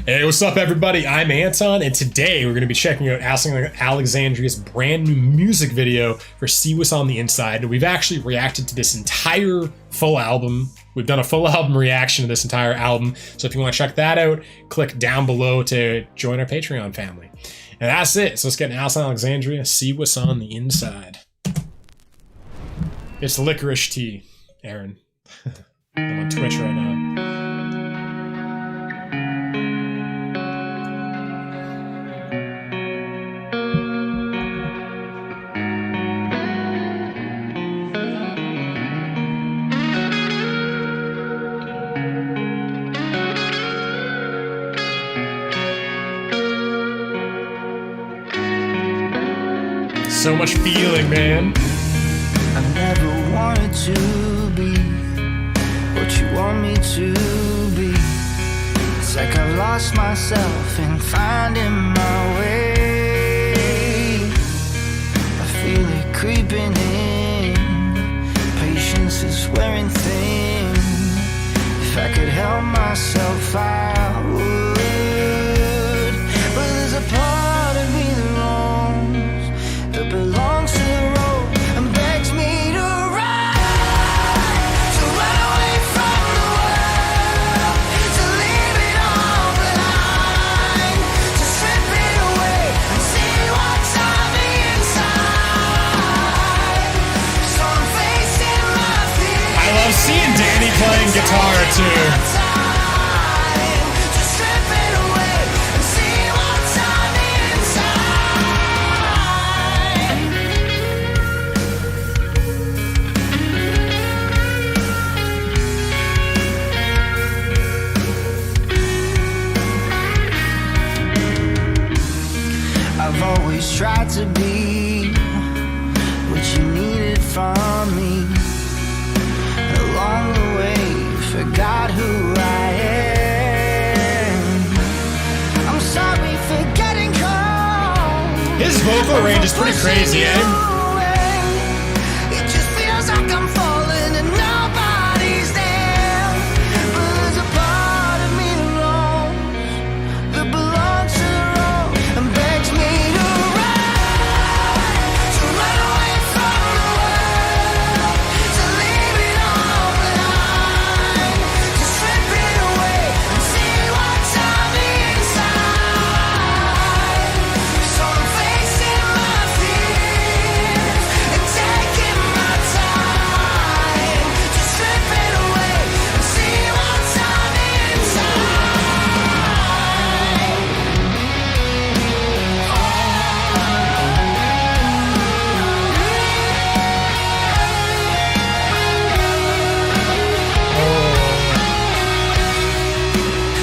Hey, what's up, everybody? I'm Anton, and today we're going to be checking out Alexandria's brand new music video for See What's on the Inside. We've actually reacted to this entire full album. We've done a full album reaction to this entire album, so if you want to check that out, click down below to join our Patreon family. And that's it. So let's get into Alexandria, See What's on the Inside. It's licorice tea, Aaron. I'm on Twitch right now. So much feeling, man. I never wanted to be what you want me to be. It's like I've lost myself in finding my way. I feel it creeping in. Patience is wearing thin. If I could help myself, I would. But there's a part of me that longs, that belongs to the road and begs me to ride, to run away from the world, to leave it all behind, to strip it away and see what's on the inside. So I'm facing my fears. I love seeing Danny playing guitar too. I've always tried to be what you needed from me. Along the way, forgot who I am. I'm sorry for getting cold. His vocal range is pretty crazy, eh? It just feels like I'm falling and nobody's there. But there's a part of me that longs, that belongs to the road and begs me to ride, to run away from the world, to leave it all behind, to strip it away and see what's on the inside. So I'm facing my fears and taking my time to strip it away and see what's on the inside.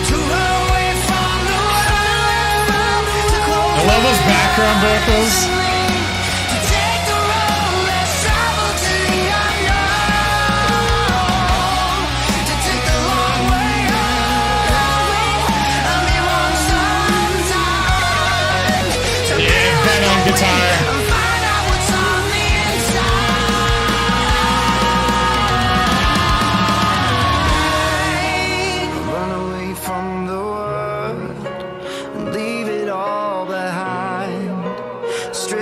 To run away from the world, to close I love those background vocals. to take the road less traveled to the unknown, to take the long way home. I'll be wrong sometimes. To Yeah, Ben on guitar. and find out what's on the inside. Run away from the world and leave it all behind. Strip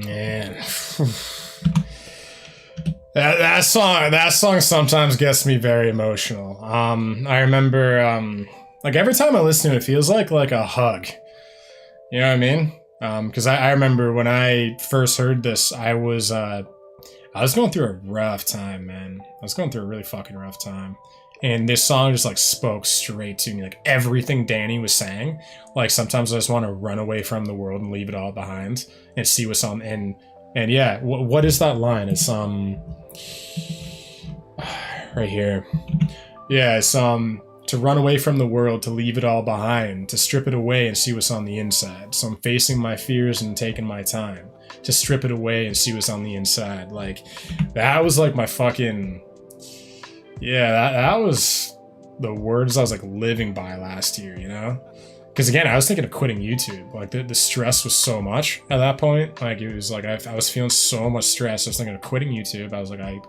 Man. That song sometimes gets me very emotional. I remember like every time I listen to it, it feels like a hug. You know what I mean? Because I remember when I first heard this, I was going through a rough time, man. I was going through a really fucking rough time. And this song just like spoke straight to me. Like everything Danny was saying. Like sometimes I just want to run away from the world and leave it all behind and see what's on. And yeah, what is that line? It's right here. Yeah, it's to run away from the world, to leave it all behind, to strip it away and see what's on the inside. So I'm facing my fears and taking my time to strip it away and see what's on the inside. Like that was like my fucking. Yeah, that was the words I was like living by last year, you know? Because again, I was thinking of quitting YouTube. Like the stress was so much at that point. Like it was like I was feeling so much stress. I was thinking of quitting YouTube. I was like,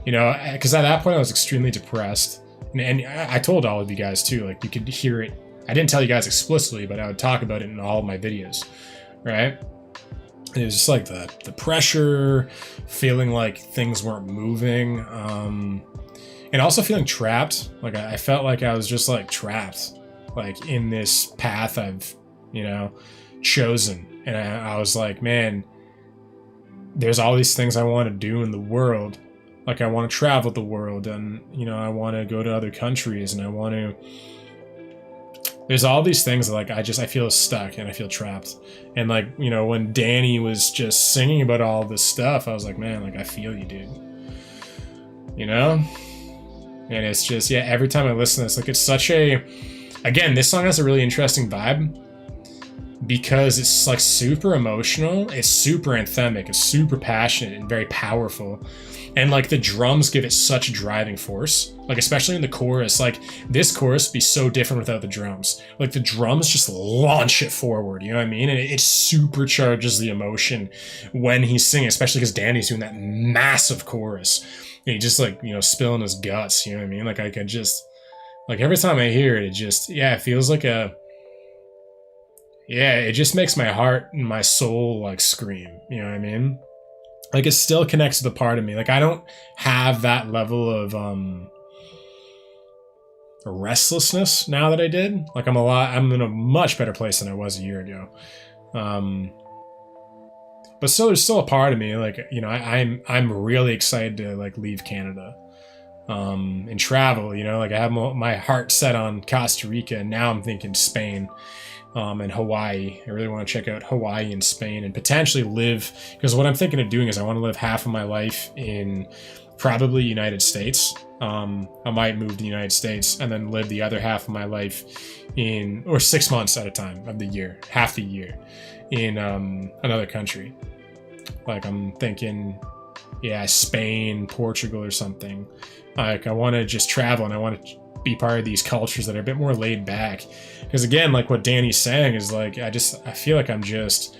because at that point I was extremely depressed. And I told all of you guys too, like you could hear it. I didn't tell you guys explicitly, but I would talk about it in all of my videos, right? It was just like the pressure, feeling like things weren't moving. And also feeling trapped. Like I felt like I was just like trapped, like in this path I've, chosen. And I was like, man, there's all these things I want to do in the world. Like I want to travel the world and, I want to go to other countries and there's all these things that like, I feel stuck and I feel trapped. And like, when Danny was just singing about all this stuff, I was like, man, like I feel you, dude. And it's just, yeah, every time I listen to this, like it's such again, this song has a really interesting vibe because it's like super emotional, it's super anthemic, it's super passionate and very powerful. And like the drums give it such a driving force, like especially in the chorus. Like this chorus would be so different without the drums. Like the drums just launch it forward, you know what I mean? And it supercharges the emotion when he's singing, especially because Danny's doing that massive chorus. And he just like, spilling his guts, you know what I mean? Like I could just, like every time I hear it, it just, yeah, it feels like it just makes my heart and my soul like scream, you know what I mean? Like it still connects to the part of me. Like I don't have that level of restlessness now that I did. Like I'm in a much better place than I was a year ago. But still, there's still a part of me, like, I'm really excited to like leave Canada, and travel, like I have my heart set on Costa Rica and now I'm thinking Spain, and Hawaii. I really want to check out Hawaii and Spain and potentially live, because what I'm thinking of doing is I want to live half of my life in probably United States. I might move to the United States and then live the other half of my life or 6 months at a time of the year, half the year in another country. Like I'm thinking, yeah, Spain, Portugal or something. Like I want to just travel and I want to be part of these cultures that are a bit more laid back. Because again, like what Danny's saying is like, I feel like I'm just,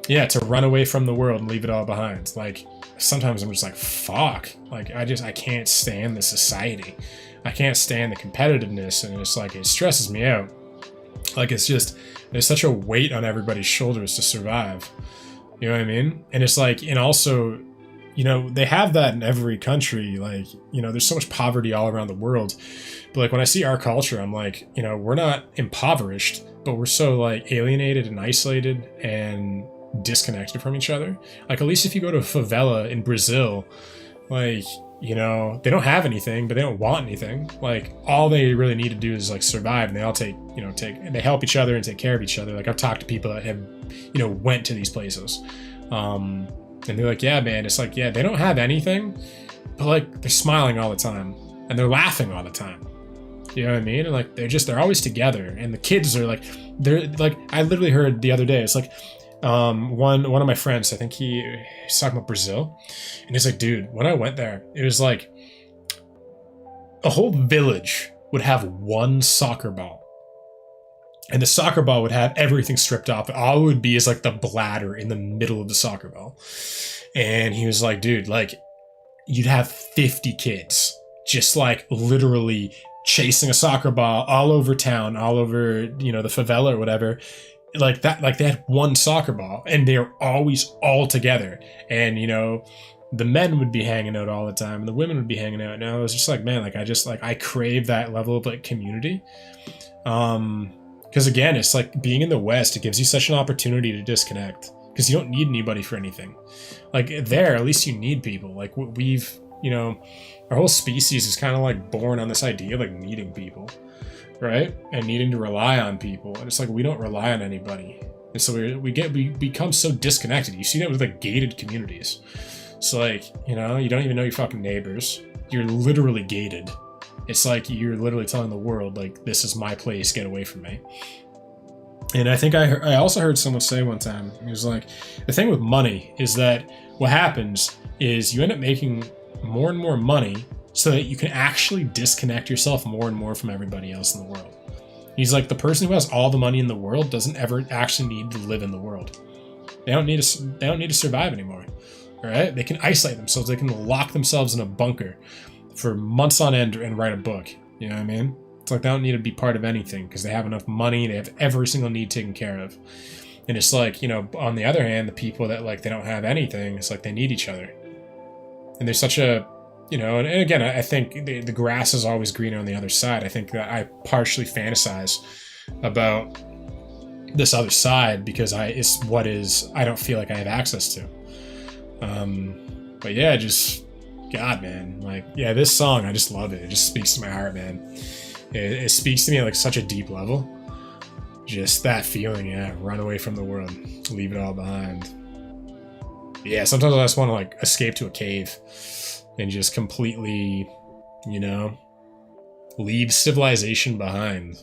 to run away from the world and leave it all behind. Like sometimes I'm just like, fuck, like I can't stand the society. I can't stand the competitiveness, and it's like, it stresses me out. Like it's just, there's such a weight on everybody's shoulders to survive. You know what I mean? And it's like, and also, they have that in every country. Like, there's so much poverty all around the world. But like when I see our culture, I'm like, we're not impoverished, but we're so like alienated and isolated and disconnected from each other. Like at least if you go to a favela in Brazil, like, they don't have anything, but they don't want anything. Like all they really need to do is like survive, and they all they help each other and take care of each other. Like I've talked to people that have, went to these places. And they're like, yeah, man, it's like, yeah, they don't have anything, but like they're smiling all the time and they're laughing all the time. You know what I mean? And like, they're always together, and the kids are like, they're like, I literally heard the other day, it's like, one of my friends, I think he's talking about Brazil, and he's like, dude, when I went there, it was like a whole village would have one soccer ball. And the soccer ball would have everything stripped off. All it would be is like the bladder in the middle of the soccer ball. And he was like, dude, like you'd have 50 kids just like literally chasing a soccer ball all over town, all over, the favela or whatever. like that, like they had one soccer ball and they're always all together. And, you know, the men would be hanging out all the time and the women would be hanging out. And I was just like, man, like I crave that level of like community. Because again, it's like being in the West, it gives you such an opportunity to disconnect because you don't need anybody for anything. Like there, at least you need people. Like we've, you know, our whole species is kind of like born on this idea of like needing people, right? And needing to rely on people. And it's like, we don't rely on anybody. And so we become so disconnected. You see that with like gated communities. So like, you know, you don't even know your fucking neighbors. You're literally gated. It's like you're literally telling the world, like, this is my place, get away from me. And I think I also heard someone say one time, he was like, the thing with money is that what happens is you end up making more and more money so that you can actually disconnect yourself more and more from everybody else in the world. He's like, the person who has all the money in the world doesn't ever actually need to live in the world. They don't need to survive anymore. All right? They can isolate themselves. They can lock themselves in a bunker for months on end and write a book. You know what I mean? It's like they don't need to be part of anything because they have enough money. They have every single need taken care of. And it's like, you know, on the other hand, the people that like they don't have anything, it's like they need each other. And there's such a, you know, and again, I think the grass is always greener on the other side. I think that I partially fantasize about this other side because it's what I don't feel like I have access to. But yeah, just God, man, like, yeah, this song, I just love it. It just speaks to my heart, man. It speaks to me at like such a deep level. Just that feeling, yeah, run away from the world, leave it all behind. Yeah, sometimes I just want to like escape to a cave and just completely, you know, leave civilization behind.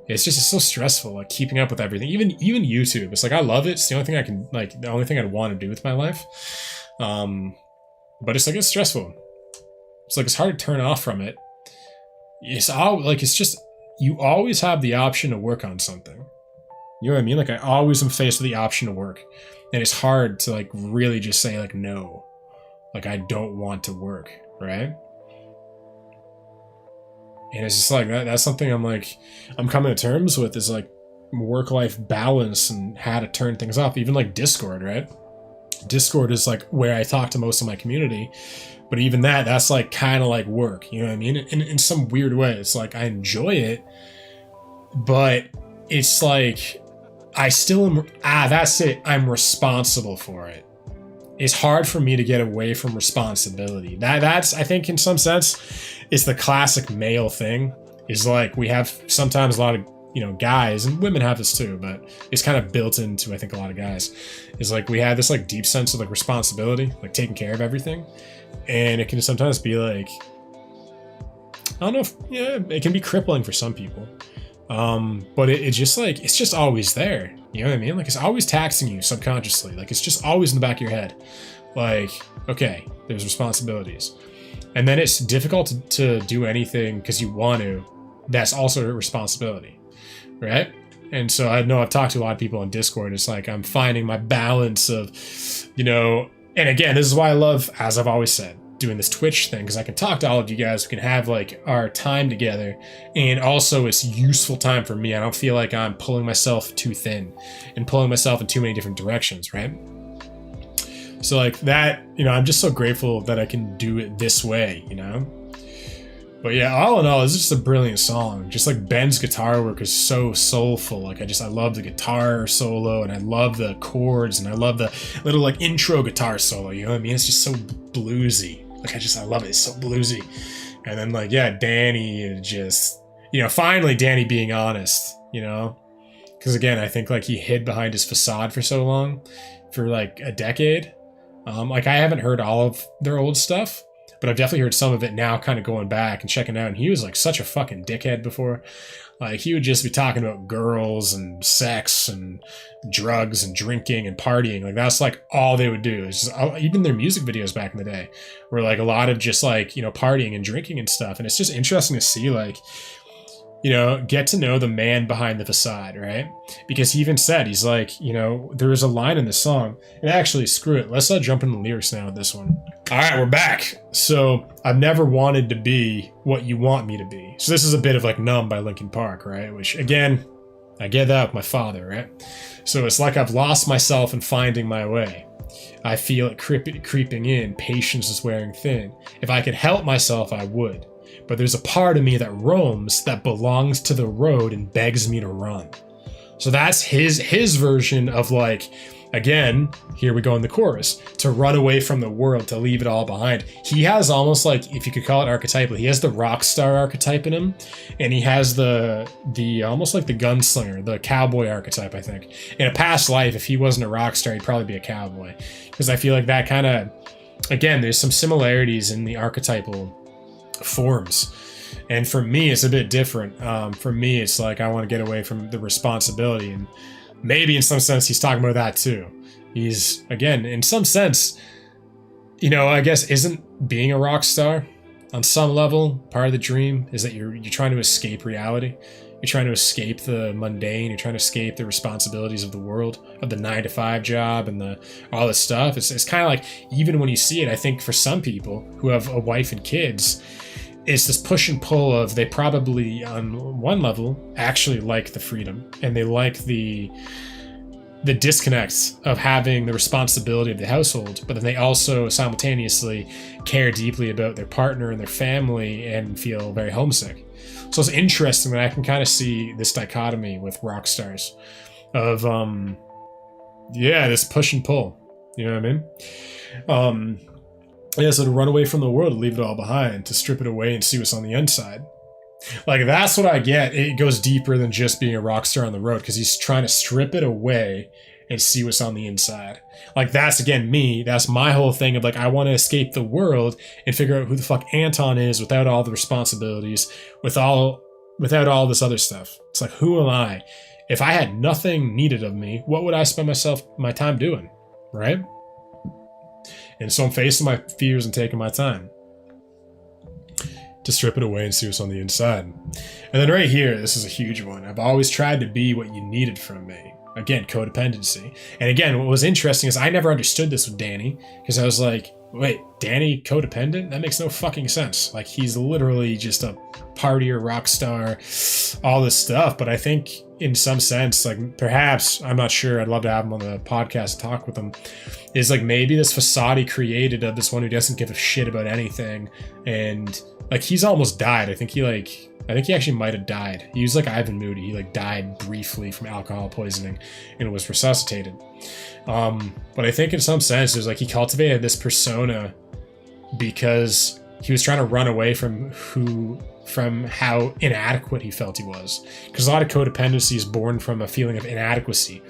It's so stressful, like keeping up with everything. Even YouTube, it's like I love it. It's the only thing I can like, the only thing I'd want to do with my life. But it's like, it's stressful. It's like, it's hard to turn off from it. It's all like, it's just, you always have the option to work on something. You know what I mean? Like I always am faced with the option to work, and it's hard to like really just say like, no, like I don't want to work. Right. And it's just like, that's something I'm coming to terms with, is like work-life balance and how to turn things off. Even like Discord, right? Discord is like where I talk to most of my community, but even that's like kind of like work, you know what I mean? In some weird way, it's like I enjoy it, but it's like I still am, that's it, I'm responsible for it. It's hard for me to get away from responsibility. That's I think in some sense it's the classic male thing, is like we have sometimes a lot of, you know, guys, and women have this too, but it's kind of built into, I think, a lot of guys, is like we have this like deep sense of like responsibility, like taking care of everything. And it can sometimes be like, I don't know if, yeah, it can be crippling for some people. But it's just like, it's just always there. You know what I mean? Like it's always taxing you subconsciously. Like it's just always in the back of your head. Like, okay, there's responsibilities. And then it's difficult to do anything because you want to. That's also a responsibility. Right? And so I know I've talked to a lot of people on Discord. It's like I'm finding my balance of, you know, and again, this is why I love, as I've always said, doing this Twitch thing, because I can talk to all of you guys. We can have like our time together, and also it's useful time for me. I don't feel like I'm pulling myself too thin and pulling myself in too many different directions, right? So like that, you know, I'm just so grateful that I can do it this way, you know? But yeah, all in all, it's just a brilliant song. Just like Ben's guitar work is so soulful. Like I love the guitar solo, and I love the chords, and I love the little like intro guitar solo. You know what I mean? It's just so bluesy. Like I love it. It's so bluesy. And then like, yeah, Danny is just, you know, finally Danny being honest, you know? Because again, I think like he hid behind his facade for so long, for like a decade. Like I haven't heard all of their old stuff, but I've definitely heard some of it now, kind of going back and checking out. And he was like such a fucking dickhead before. Like he would just be talking about girls and sex and drugs and drinking and partying. Like that's like all they would do. It's just, even their music videos back in the day were like a lot of just like, you know, partying and drinking and stuff. And it's just interesting to see like, you know, get to know the man behind the facade, right? Because he even said, he's like, you know, there is a line in this song, and actually, screw it. Let's jump into the lyrics now with this one. All right, we're back. So I've never wanted to be what you want me to be. So this is a bit of like Numb by Linkin Park, right? Which again, I get that with my father, right? So it's like I've lost myself in finding my way. I feel it creeping in. Patience is wearing thin. If I could help myself, I would. But there's a part of me that roams, that belongs to the road and begs me to run. So that's his version of like, again, here we go in the chorus, to run away from the world, to leave it all behind. He has almost like, if you could call it archetypal, he has the rock star archetype in him, and he has the almost like the gunslinger, the cowboy archetype, I think. In a past life, if he wasn't a rock star, he'd probably be a cowboy. Because I feel like that kind of, again, there's some similarities in the archetypal forms. And for me, it's a bit different. For me, it's like I want to get away from the responsibility, and maybe in some sense he's talking about that too. He's, again, in some sense, you know, I guess, isn't being a rock star on some level part of the dream? Is that you're trying to escape reality? You're trying to escape the mundane. You're trying to escape the responsibilities of the world, of the 9-to-5 job and all this stuff. It's kind of like, even when you see it, I think for some people who have a wife and kids, it's this push and pull of, they probably on one level actually like the freedom, and they like the disconnect of having the responsibility of the household, but then they also simultaneously care deeply about their partner and their family and feel very homesick. So it's interesting that I can kind of see this dichotomy with rock stars of this push and pull, you know what I mean? Yeah, so to run away from the world, to leave it all behind, to strip it away and see what's on the inside. Like, that's what I get. It goes deeper than just being a rock star on the road, because he's trying to strip it away and see what's on the inside. Like, that's, again, me. That's my whole thing of, like, I want to escape the world and figure out who the fuck Anton is without all the responsibilities, without all this other stuff. It's like, who am I? If I had nothing needed of me, what would I spend my time doing, right? And so I'm facing my fears and taking my time to strip it away and see what's on the inside. And then right here, this is a huge one. I've always tried to be what you needed from me. Again, codependency. And again, what was interesting is I never understood this with Danny, because I was like, wait, Danny codependent? That makes no fucking sense. Like, he's literally just a partier, rock star, all this stuff. But I think in some sense, like, perhaps, I'm not sure, I'd love to have him on the podcast and talk with him, is like maybe this facade he created of this one who doesn't give a shit about anything. And like, he's almost died. I think he actually might have died. He was like Ivan Moody. He like died briefly from alcohol poisoning and was resuscitated. But I think in some sense, it was like he cultivated this persona because he was trying to run away from how inadequate he felt he was. Because a lot of codependency is born from a feeling of inadequacy.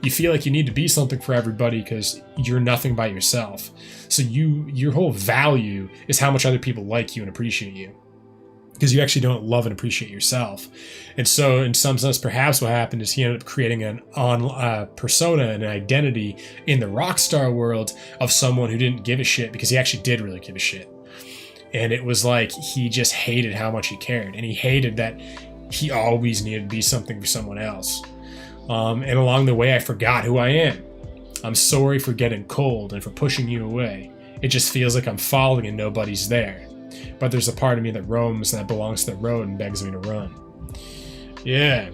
You feel like you need to be something for everybody because you're nothing by yourself. So your whole value is how much other people like you and appreciate you, because you actually don't love and appreciate yourself. And so in some sense, perhaps what happened is he ended up creating an persona and an identity in the rock star world of someone who didn't give a shit, because he actually did really give a shit. And it was like he just hated how much he cared, and he hated that he always needed to be something for someone else. And along the way, I forgot who I am. I'm sorry for getting cold and for pushing you away. It just feels like I'm falling and nobody's there. But there's a part of me that roams and that belongs to the road and begs me to run. Yeah.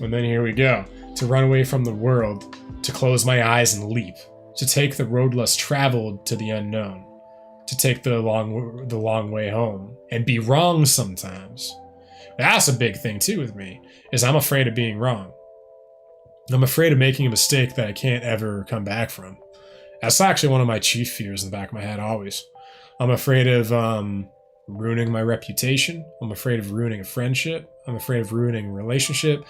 And then here we go. To run away from the world, to close my eyes and leap, to take the road less traveled to the unknown, to take the long way home and be wrong sometimes. That's a big thing too with me, is I'm afraid of being wrong. I'm afraid of making a mistake that I can't ever come back from. That's actually one of my chief fears in the back of my head always. I'm afraid of ruining my reputation. I'm afraid of ruining a friendship. I'm afraid of ruining a relationship,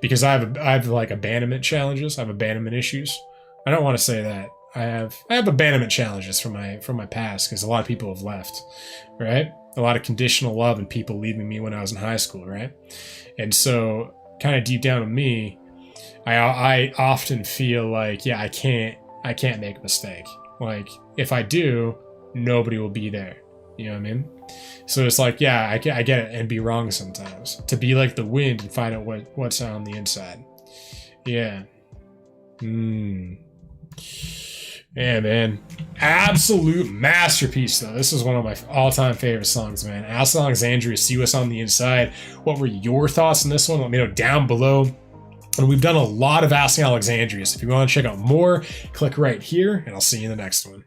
because I have like abandonment challenges. I have abandonment issues. I don't want to say that. I have abandonment challenges from my past, because a lot of people have left, right? A lot of conditional love and people leaving me when I was in high school, right? And so kind of deep down in me, I often feel like, yeah, I can't make a mistake. Like, if I do, nobody will be there. You know what I mean? So it's like, yeah, I get it, and be wrong sometimes. To be like the wind and find out what's on the inside. Yeah. Yeah, man. Absolute masterpiece, though. This is one of my all-time favorite songs, man. Alexandria, See What's on the Inside. What were your thoughts on this one? Let me know down below. And we've done a lot of Asking Alexandria, so if you want to check out more, click right here, and I'll see you in the next one.